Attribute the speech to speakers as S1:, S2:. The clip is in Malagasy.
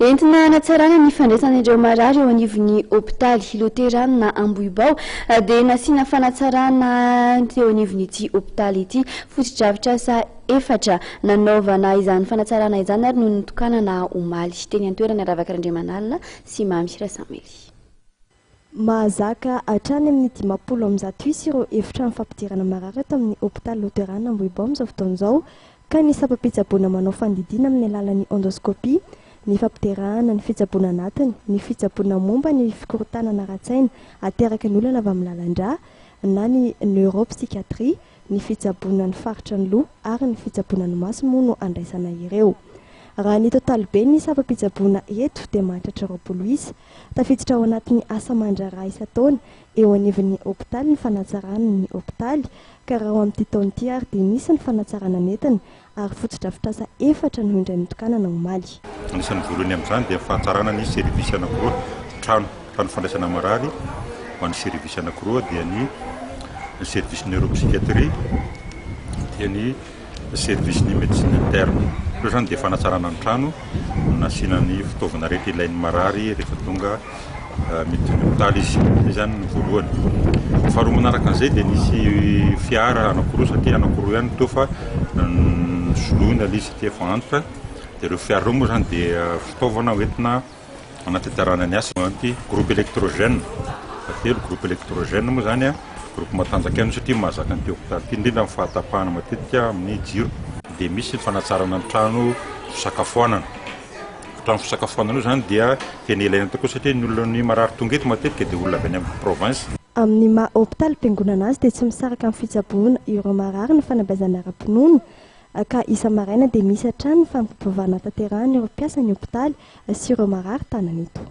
S1: entina anatsarana ny fandraisan'ireo marary eo anivon'ny hôpitaly Loterana na Ambohibao dia nasiana fanatsarana teo anivon'ity hôpitaly ity fotodrafitrasa efatra nanaovana izany fanatsarana izany ary no nitokanana omaly teny an-toerana Ravakarandriamanalina sy Mamy Rasamely.
S2: Mahazaka hatrany amin'ny 500 ireo efitrano fampidirana marary eto amin'ny hôpitaly Loterana Ambohibao amin'izao fotoana izao ka ny sampam-pitsaboana manao fandidiana amin'ny alalan'ny endoscopie, ny fampidirana, ny fitsaboana anatiny, ny fitsaboana momba ny fikorotana ara-tsaina ateraka ny olona avy amin'ny lalan-drà na ny neuropsychiatrie, ny fitsaboana ny faritra ny loha ary ny fitsaboana ny maso moa no andraisana ireo. Raha ny totaly be ny sampam-pitsaboana eto dia mahatratra 20 isa. Tafiditra ao anatin'ny asa mandrara isan-taona eo anivon'ny hôpitaly ny fanatsarana ny hôpitaly ka raha ao amin'ity taona ity ary dia nisy ny fanatsarana nentina ary fotodrafitrasa efatra no indray nitokanana omaly.
S3: Anisan'ny voalohany amin'izany dia fahatsarana ny servisy anankiroa trano fandraisana marary ho an'ny servisy anankiroa dia ny servisy neuropsychiatrie dia ny servisy ny médecine interne. Ireo zany dia fanatsarana ny trano nasiana ny fitaovana rehetra ilain'ny marary rehefa tonga miditra ny hôpitaly izy. Izay zany ny voalohany. Faharoa manaraka an'izay dia nisy fiara anankiroa satria anankiroa ihany toa fa soloina ilay izy satria efa antitra dia ireo fiara ireo moa zany dia fitaovana hoentina anatanterahana ny asa anty groupe électrogène. Telo groupe électrogène moa zany a groupe matanjaka ihany satria mahazaka an'ity hôpitaly ity indrindra amin'ny fahatapahana matetika amin'ny jiro. Dia misy ny fanatsarana ny trano fisakafoanana. Trano fisakafoanana io zany dia tena ilaina tokoa satria ny olona ny marary tonga eto matetika dia olona avy any amin'ny province.
S2: Amin'ny maha hôpitaly Fiangonana azy dia tsy misaraka amin'ny fitsaboana ireo marary ny fanabazana ara-pinoana ka isa maraina dia misy hatrany ny fampivavahana tanterahana ireo mpiasa ny hôpitaly sy ireo marary tanana eto.